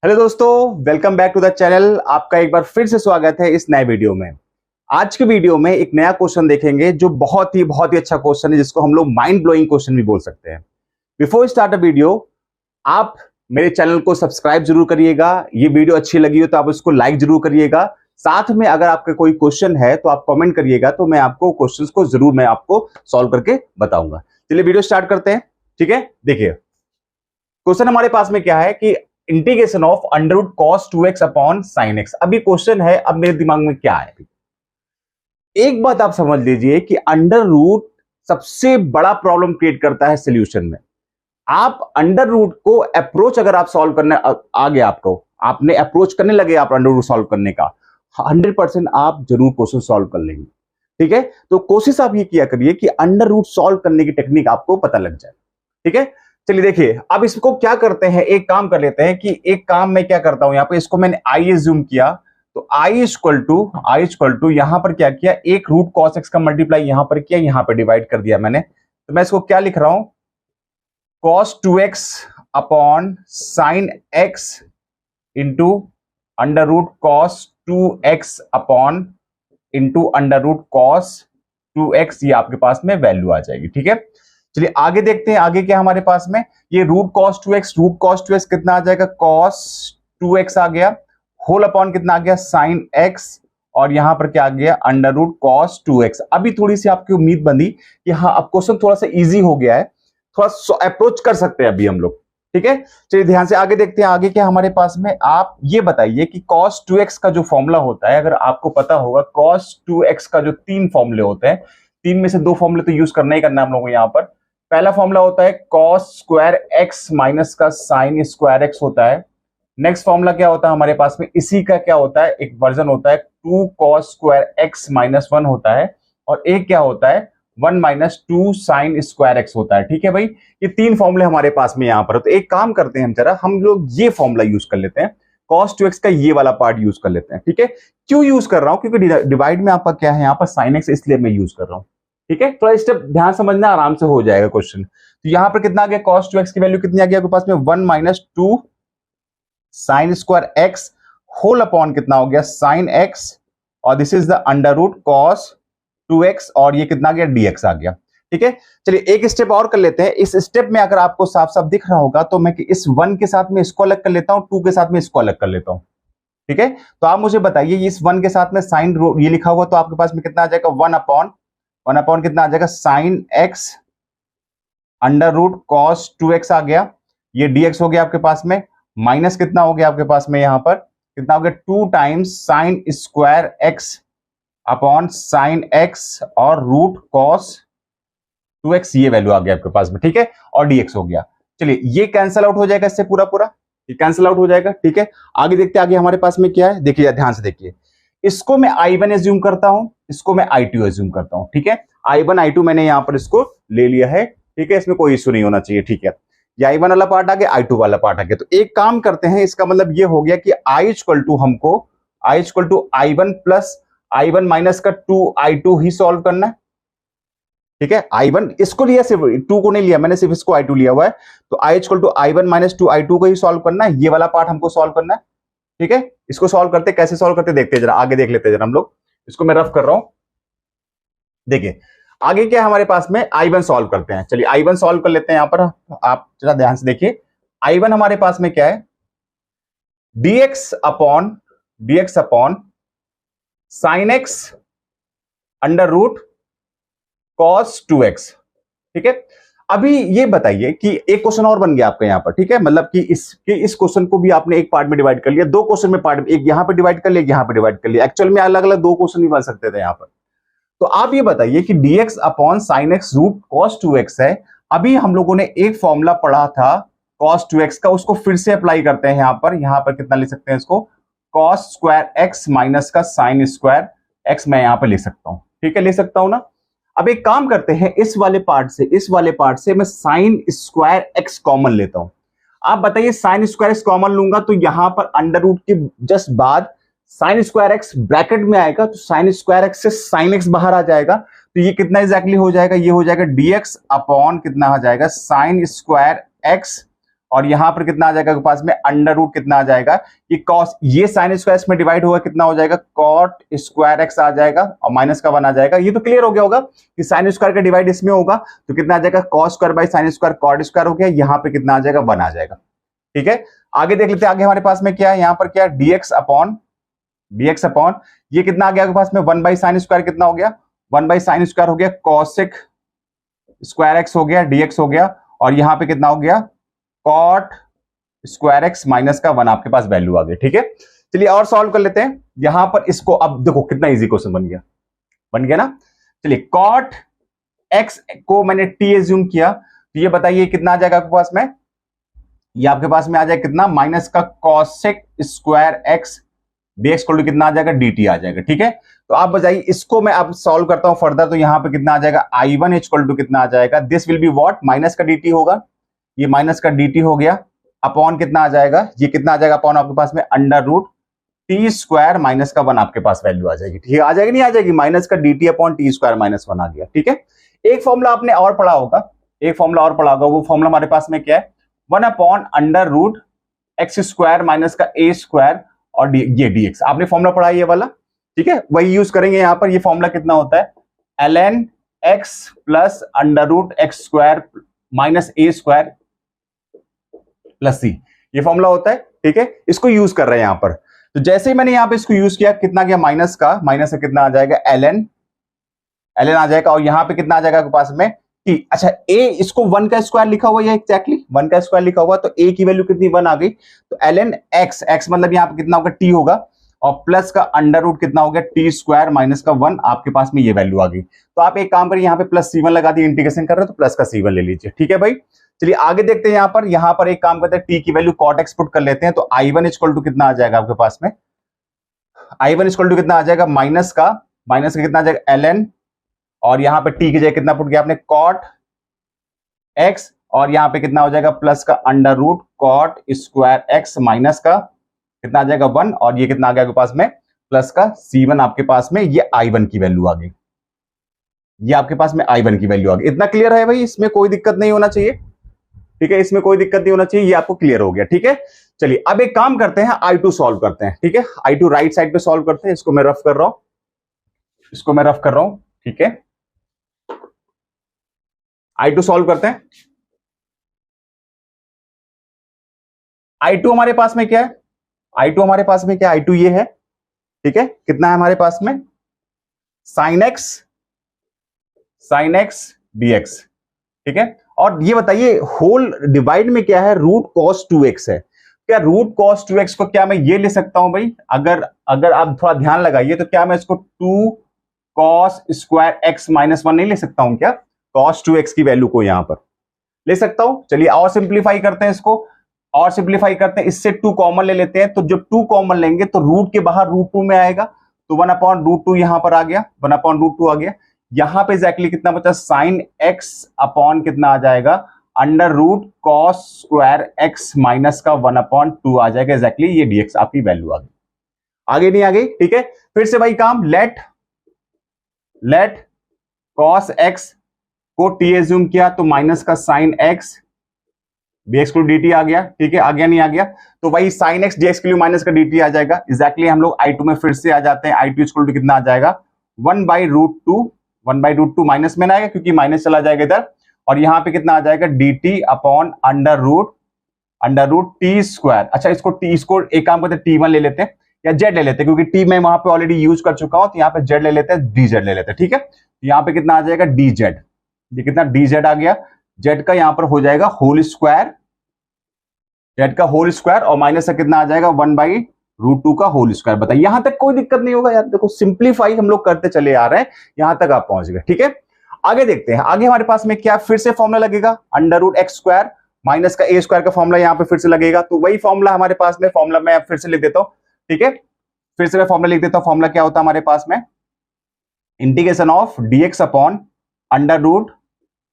Hello दोस्तों, welcome back to the channel. आपका एक बार फिर से स्वागत है इस नए वीडियो में। आज के वीडियो में एक नया क्वेश्चन देखेंगे जो बहुत ही अच्छा क्वेश्चन है, जिसको हम लोग माइंड ब्लोइंग क्वेश्चन भी बोल सकते हैं। बिफोर स्टार्ट अ वीडियो, आप मेरे चैनल को सब्सक्राइब जरूर करिएगा। ये वीडियो अच्छी लगी हो तो आप उसको लाइक जरूर करिएगा। साथ में अगर आपका कोई क्वेश्चन है तो आप कमेंट करिएगा, तो मैं आपको क्वेश्चंस को जरूर मैं आपको सॉल्व करके बताऊंगा। चलिए वीडियो स्टार्ट करते हैं। ठीक है, देखिए क्वेश्चन हमारे पास में क्या है कि integration of under root cos 2x upon sine x. अभी क्वेश्चन है, अब मेरे दिमाग में क्या है, एक बात आप समझ लीजिए कि अंडर रूट सबसे बड़ा प्रॉब्लम क्रिएट करता है सॉल्यूशन में। आप अंडर रूट को अप्रोच अगर आप सॉल्व करने आ गए, आपने अप्रोच करने लगे आप अंडर रूट सॉल्व करने का, 100% आप जरूर क्वेश्चन सॉल्व कर लेंगे। ठीक है, तो कोशिश आप ये किया करिए कि अंडर रूट सॉल्व करने की टेक्निक आपको पता लग जाए। ठीक है, चलिए देखिए अब इसको क्या करते हैं, एक काम कर लेते हैं कि एक काम मैं क्या करता हूं, यहां पे इसको मैंने आई जूम किया, तो आई इक्वल टू यहां पर क्या किया, एक रूट कॉस एक्स का मल्टीप्लाई यहां पर किया, यहां पर डिवाइड कर दिया मैंने। तो मैं इसको क्या लिख रहा हूं, cos 2x upon sine x into under root cos 2x upon into under root cos 2x, ये आपके पास में वैल्यू आ जाएगी। ठीक है, चलिए आगे देखते हैं, आगे क्या हमारे पास में, ये रूट कॉस 2x कितना आ जाएगा, कॉस 2x आ गया, होल अपॉन कितना आ गया, साइन x, और यहां पर क्या आ गया, अंडर रूट कॉस 2x। अभी थोड़ी सी आपकी उम्मीद बनी कि हाँ अब क्वेश्चन थोड़ा सा इजी हो गया है, थोड़ा अप्रोच कर सकते हैं अभी हम लोग। ठीक है, चलिए ध्यान से आगे देखते हैं, आगे क्या हमारे पास में, आप ये बताइए कि cos 2x का जो फॉर्मूला होता है, अगर आपको पता होगा cos 2x का जो 3 फॉर्मूले होते हैं, 3 में से 2 फॉर्मूले तो यूज करना ही करना हम लोगों को। यहां पर पहला फॉर्मूला होता है cos स्क्वायर x माइनस का sin स्क्वायर x होता है। नेक्स्ट फॉर्मूला क्या होता है हमारे पास में, इसी का क्या होता है, एक वर्जन होता है 2 cos स्क्वायर x माइनस 1 होता है, और एक क्या होता है 1 माइनस 2 साइन स्क्वायर एक्स होता है। ठीक है भाई, ये 3 फॉर्मूले हमारे पास में यहां पर। तो एक काम करते हैं हम लोग ये फॉर्मूला यूज कर लेते हैं, cos 2x का ये वाला पार्ट यूज कर लेते हैं। ठीक है, क्यों यूज कर रहा हूं, क्योंकि डिवाइड में आपका क्या है यहाँ पर साइन एक्स, इसलिए मैं यूज कर रहा हूं। ठीक है, थोड़ा स्टेप ध्यान समझना, आराम से हो जाएगा क्वेश्चन। तो यहां पर कितना आ गया, cos 2x की वैल्यू कितनी आ गई आपके पास में, 1 minus 2 sine square x whole upon कितना हो गया, साइन एक्स, और this is the under root cos 2x, और ये कितना आ गया, dx आ गया। ठीक है, चलिए एक स्टेप और कर लेते हैं। इस स्टेप में अगर आपको साफ साफ दिख रहा होगा तो मैं इस 1 के साथ में इसको अलग कर लेता हूं, 2 के साथ में इसको अलग कर लेता हूं। ठीक है, तो आप मुझे बताइए इस 1 के साथ में साइन ये लिखा हुआ, तो आपके पास में कितना आ जाएगा, 1 अपॉन कितना आ जाएगा, sine x under root cos 2x आ गया, ये dx हो गया आपके पास में, माइनस कितना हो गया आपके पास में, यहां पर कितना हो गया, 2 times sign square x upon sine x और रूट कॉस 2x, ये वैल्यू आ गया आपके पास में। ठीक है, और dx हो गया। चलिए ये कैंसिल आउट हो जाएगा इससे, पूरा पूरा ये कैंसिल आउट हो जाएगा। ठीक है, आगे देखते हैं, आगे हमारे पास में क्या है, देखिए ध्यान से देखिए, इसको मैं i1 एज्यूम करता हूं, इसको मैं i2 एज्यूम करता हूं। ठीक है, i1 i2 मैंने यहां पर इसको ले लिया है। ठीक है, इसमें कोई इश्यू नहीं होना चाहिए। ठीक है, ये i1 वाला पार्ट आ गया, i2 वाला पार्ट आ गया। तो एक काम करते हैं, इसका मतलब ये हो गया कि i equal to i1 plus i1 minus का 2i2 ही सॉल्व करना है। ठीक है, i1 इसको लिया, सिर्फ 2 को नहीं लिया मैंने, सिर्फ इसको i2 लिया हुआ है। तो i equal to i1 minus 2i2 को ही सॉल्व करना है, ये वाला पार्ट हमको सॉल्व करना है। ठीक है, इसको सॉल्व करते, कैसे सॉल्व करते देखते हैं जरा, आगे देख लेते हैं जरा हम लोग। इसको मैं रफ कर रहा हूं, देखिए आगे क्या हमारे पास में, i1 सॉल्व करते हैं। चलिए i1 सॉल्व कर लेते हैं यहां पर, आप जरा ध्यान से देखिए। i1 हमारे पास में क्या है, dx upon sine x under root cos 2x। ठीक है, अभी ये बताइए कि एक क्वेश्चन और बन गया आपका यहां पर। ठीक है, मतलब कि इस क्वेश्चन को भी आपने एक पार्ट में डिवाइड कर लिया, 2 क्वेश्चन में पार्ट, एक यहां पे डिवाइड कर लिया, यहां पे डिवाइड कर लिया। एक्चुअल में अलग अलग 2 क्वेश्चन ही बन सकते थे यहां पर। तो आप ये बताइए कि dx upon sine x root cos 2x है। अभी हम लोगों ने एक फॉर्मूला पढ़ा था cos 2x का, उसको फिर से अप्लाई करते हैं यहां पर कितना लिख सकते हैं इसको, cos स्क्वायर x माइनस का साइन स्क्वायर x मैं यहां पर लिख सकता हूं। ठीक है, ले सकता हूं ना। अब एक काम करते हैं, इस वाले पार्ट से मैं साइन स्क्वायर x कॉमन लेता हूं। आप बताइए साइन स्क्वायर x कॉमन लूंगा तो यहां पर अंडर रूट के जस्ट बाद साइन स्क्वायर एक्स ब्रैकेट में आएगा, तो साइन स्क्वायर एक्स से साइन एक्स बाहर आ जाएगा, तो ये कितना एग्जैक्टली हो जाएगा, ये हो जाएगा dx अपॉन कितना आ जाएगा, साइन स्क्वायर एक्स और यहां पर कितना आ जाएगा आपके पास में अंडर रूट कितना आ जाएगा कि कॉस, ये साइन स्क्वायर इसमें डिवाइड होगा कितना हो जाएगा कॉट स्क्वायर एक्स आ जाएगा और माइनस का 1 आ जाएगा। ये तो क्लियर हो गया होगा कि साइन स्क्वायर का डिवाइड इसमें होगा तो कितना आ जाएगा cos square by sine square cot square हो गया, यहां पे कितना आ जाएगा 1 आ जाएगा। ठीक है, आगे देख लेते हैं आगे हमारे पास में क्या है, यहां पर क्या dx अपॉन ये कितना आ गया आपके पास में 1 बाई साइन स्क्वायर कितना हो गया 1 बाई साइन स्क्वायर हो गया कॉसेक स्क्वायर एक्स हो गया dx हो गया और यहां पे कितना हो गया कॉट स्क्वायर एक्स माइनस का 1 आपके पास वैल्यू आ गई। ठीक है, चलिए और सॉल्व कर लेते हैं यहां पर इसको। अब देखो कितना इजी क्वेश्चन बन गया ना। चलिए कॉट एक्स को मैंने टी एज्यूम किया तो ये बताइए कितना आ जाएगा आपके पास में, ये आपके पास में आ जाएगा कितना माइनस का कॉसेक स्क्वायर एक्स dx को कितना आ जाएगा dt आ जाएगा। ठीक है, तो आप बताइए इसको मैं अब सॉल्व करता हूं फर्दर तो यहां पे कितना आ जाएगा i1 इक्वल टू कितना आ जाएगा, this will be what minus का dt होगा, ये माइनस का dt हो गया अपॉन कितना आ जाएगा, ये कितना आ जाएगा अपॉन आपके पास में under root t square minus का 1 आपके पास वैल्यू आ जाएगी। ठीक है, आ जाएगी नहीं आ जाएगी, माइनस का dt upon T square minus 1 आ गया। ठीक है, एक फॉर्मूला आपने और पढ़ा होगा, वो फॉर्मूला हमारे पास में क्या है 1 upon under root x square minus का ए स्क्वायर और ये dx आपने फॉर्मूला पढ़ा ये वाला। ठीक है, वही यूज करेंगे यहां पर। ये फॉर्मूला कितना होता है ln x plus under root x square minus A square plus C, ये फॉर्मूला होता है। ठीक है, इसको यूज कर रहे हैं यहां पर। तो जैसे ही मैंने यहां पे इसको यूज किया कितना गया माइनस का कितना आ जाएगा ln आ जाएगा और यहां पे कितना आ जाएगा आपके पास में t। अच्छा a इसको 1 का स्क्वायर लिखा हुआ है एक्जैक्टली 1 का स्क्वायर लिखा हुआ तो a की वैल्यू कितनी 1 आ गई तो ln x मतलब यहां पे कितना होगा t होगा और प्लस का अंडर रूट कितना हो गया टी स्क्वायर माइनस का 1 आपके पास में ये वैल्यू आ गई। तो आप एक काम करिए यहाँ पे प्लस c1 लगा दिए, इंटीग्रेशन कर रहे हो तो प्लस का c1 ले लीजिए। ठीक है भाई, चलिए आगे देखते हैं यहाँ पर एक काम करते हैं t की वैल्यू कॉट एक्स पुट कर लेते हैं तो i1 इक्वल टू कितना आ जाएगा आपके पास में, i1 इक्वल टू कितना आ जाएगा माइनस का कितना आ जाएगा ln और यहाँ पे t की जगह कितना पुट किया आपने कॉट एक्स और यहाँ पे कितना हो जाएगा प्लस का under root cot square x minus का कितना आ जाएगा 1 और ये कितना आ गया आपके पास में प्लस का c1 आपके पास में, ये i1 की वैल्यू आ गई, ये आपके पास में i1 की वैल्यू आ गई। इतना क्लियर है भाई, इसमें कोई दिक्कत नहीं होना चाहिए। ठीक है, इसमें कोई दिक्कत नहीं होना चाहिए, ये आपको क्लियर हो गया। ठीक है, चलिए अब एक काम करते हैं i2 सॉल्व करते हैं। ठीक है, i2 राइट साइड पे सॉल्व करते हैं, इसको मैं रफ कर रहा हूं। ठीक है, i2 सॉल्व करते हैं। i2 हमारे पास में क्या है, i2 ये है। ठीक है, कितना है हमारे पास में sin x dx। ठीक है, और ये बताइए होल डिवाइड में क्या है रूट कॉस 2x है, क्या रूट कॉस 2x को क्या मैं ये ले सकता हूं भाई, अगर आप थोड़ा ध्यान लगाइए तो क्या मैं इसको 2 कॉस स्क्वायर एक्स माइनस 1 नहीं ले सकता हूं क्या, कॉस 2x की वैल्यू को यहां पर ले सकता हूं। चलिए और सिंप्लीफाई करते हैं इसको, इससे 2 कॉमन ले लेते हैं तो जब 2 कॉमन लेंगे तो रूट के बाहर रूट 2 में आएगा तो 1 अपॉन रूट 2 यहां पर आ गया, 1 अपॉन रूट 2 आ गया। यहां पे एग्जैक्टली कितना बचा साइन एक्स अपॉन कितना आ जाएगा under root cos square x minus का 1 अपॉन 2 आ जाएगा, एग्जैक्टली ये dx आपकी वैल्यू आ गई। आगे नहीं आ गई। ठीक है, फिर से भाई काम लेट कॉस एक्स को t एज्यूम किया तो माइनस का साइन एक्स dx को dt आ गया। ठीक है, आ गया नहीं आ गया तो वही sin x dx के लिए माइनस का dt आ जाएगा। एग्जैक्टली हम लोग i2 में फिर से आ जाते हैं, i2 इक्वल टू कितना आ जाएगा 1 बाई रूट टू माइनस में ना आएगा क्योंकि माइनस चला जाएगा इधर और यहाँ पे कितना आ जाएगा dt upon under root t square. अच्छा इसको एक काम करते हैं t1 ले लेते हैं या z ले लेते हैं क्योंकि t मैं वहां पे ऑलरेडी यूज कर चुका हूं तो यहाँ पे z ले लेते हैं, dz ले लेते हैं। ठीक है, यहाँ पे कितना आ जाएगा dz, ये कितना dz आ गया, z का यहां पर हो जाएगा होल स्क्वायर, z का होल स्क्वायर और माइनस का कितना आ जाएगा 1 बाई रूट 2 का होल स्क्वायर। बताइए यहां तक कोई दिक्कत नहीं होगा यार, देखो सिंप्लीफाई हम लोग करते चले आ रहे हैं, यहां तक आप पहुंच गए। ठीक है, आगे देखते हैं, आगे हमारे पास में क्या फिर से फॉर्मूला लगेगा under root x square minus का ए स्क्वायर का फॉर्मूला यहां पे फिर से लगेगा तो वही फॉर्मूला हमारे पास में, फॉर्मूला मैं फिर से लिख देता हूं। ठीक है, फिर से मैं फॉर्मूला लिख देता हूं, फॉर्मूला क्या होता है हमारे पास में integration of dx upon under root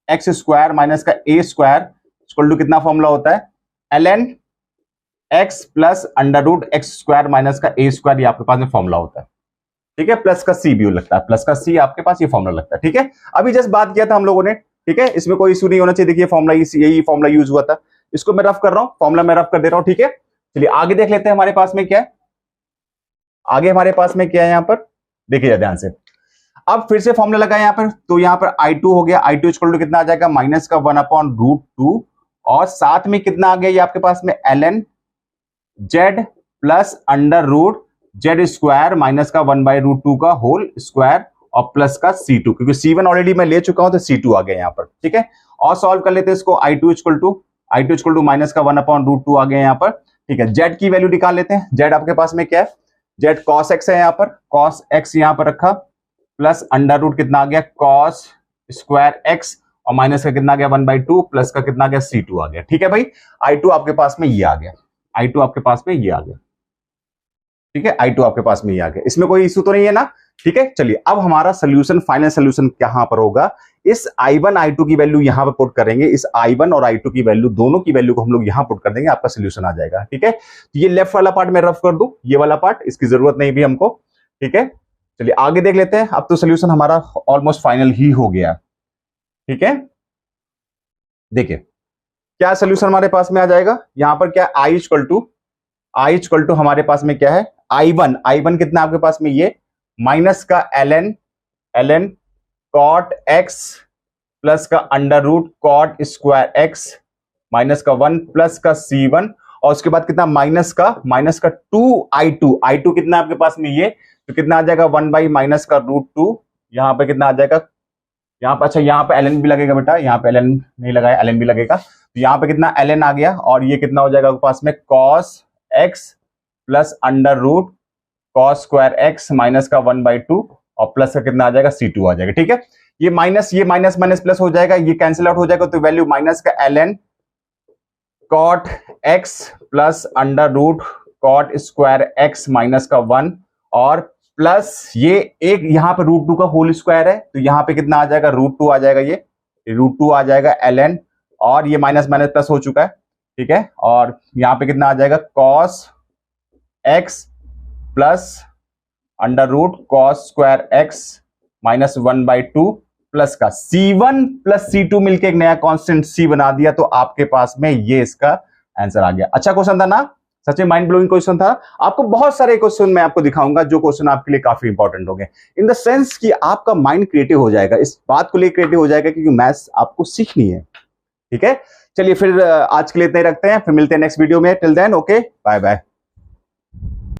x square minus का ए स्क्वायर इक्वल टू कितना फॉर्मूला होता है ln x plus under root x square minus का ए स्क्वायर, ये आपके पास में फॉर्मूला होता है। ठीक है, प्लस का सी भी लगता है, प्लस का सी आपके पास ये फॉर्मूला लगता है। ठीक है, अभी जस्ट बात किया था हम लोगों ने। ठीक है, इसमें कोई इशू नहीं होना चाहिए, देखिए फॉर्मूला यही फॉर्मूला यूज हुआ था। इसको मैं रफ कर रहा हूं, फॉर्मूला मैं रफ कर दे रहा हूं, ठीक है। चलिए आगे देख लेते हैं हमारे पास में क्या है। आगे हमारे पास में क्या है यहां पर, देखिए ध्यान से। अब फिर से फॉर्मूला लगाए यहां पर, तो यहां पर I2 हो गया, I2 इक्वल टू कितना आ जाएगा, माइनस का 1/√2 और साथ में कितना आ गया ये आपके पास में ln z plus under root z square minus का 1/√2 का होल स्क्वायर और प्लस का C2, क्योंकि C1 ऑलरेडी मैं ले चुका हूं तो C2 आ गया यहां पर, ठीक है। और सॉल्व कर लेते हैं इसको, I2 इक्वल टू माइनस का 1/√2 आ गया यहां पर, ठीक है। z की वैल्यू निकाल लेते हैं, z आपके पास में क्या है, z cos x है यहां पर, cos x यहां पर रखा प्लस अंडर रूट कितना आ गया cos स्क्वायर x और माइनस का कितना आ गया 1/2 प्लस का कितना आ गया C2 आ गया, ठीक है भाई। I2 आपके पास में ये आ गया, I2 आपके पास में ये आ गया, ठीक है। I2 आपके पास में ये आ गया, इसमें कोई इशू तो नहीं है ना, ठीक है। चलिए अब हमारा सोल्यूशन, फाइनल सोल्यूशन कहां पर होगा, इस I1 I2 की वैल्यू यहां पर पुट करेंगे, इस I1 और I2 की वैल्यू, दोनों की वैल्यू को हम लोग यहां पुट कर देंगे, आपका सोल्यूशन आ जाएगा, ठीक है। तो ये लेफ्ट वाला पार्ट मैं रफ कर दूं, ये वाला पार्ट इसकी जरूरत नहीं भी हमको, ठीक है। चलिए आगे देख लेते हैं, अब तो सोल्यूशन हमारा ऑलमोस्ट फाइनल ही हो गया, ठीक है। देखिए क्या सोल्यूशन हमारे पास में आ जाएगा, यहां पर क्या I इक्वल टू हमारे पास में क्या है, I1 कितना आपके पास में ये माइनस का ln cot x प्लस का under root cot square x minus का 1 प्लस का C1 और उसके बाद कितना माइनस का 2I2 कितना आपके पास में ये, तो कितना आ जाएगा 1 माइनस का √2, यहां पे कितना आ जाएगा, यहाँ पे अच्छा यहाँ पे ln भी लगेगा बेटा, यहाँ पे ln नहीं लगाया, ln भी लगेगा, तो यहाँ पे कितना ln आ गया और ये कितना हो जाएगा आपके पास में cos x plus under root cos square x minus का 1/2 और प्लस का कितना आ जाएगा C2 आ जाएगा, ठीक है। ये माइनस माइनस प्लस हो जाएगा, ये कैंसिल आउट हो जाएगा, तो वैल्यू माइनस का ln cot x plus under root cot square x minus का 1 और प्लस ये एक यहाँ पे √2 का होल स्क्वायर है, तो यहाँ पे कितना आ जाएगा √2 आ जाएगा, ये √2 आ जाएगा ln और ये माइनस माइनस प्लस हो चुका है, ठीक है। और यहाँ पे कितना आ जाएगा cos x plus under root cos square x minus 1/2 plus का C1 प्लस C2 मिलके एक नया कांस्टेंट C बना दिया, तो आपके पास में ये इसका आंसर आ गया। अच्छा क्वेश्चन था ना, सच में माइंड ब्लोइंग क्वेश्चन था। आपको बहुत सारे क्वेश्चन मैं आपको दिखाऊंगा जो क्वेश्चन आपके लिए काफी इंपॉर्टेंट होंगे, इन द सेंस कि आपका माइंड क्रिएटिव हो जाएगा, इस बात को लेकर क्रिएटिव हो जाएगा क्योंकि मैथ्स आपको सीखनी है, ठीक है। चलिए फिर आज के लिए इतना ही रखते हैं, फिर मिलते हैं नेक्स्ट वीडियो में, till then okay bye bye.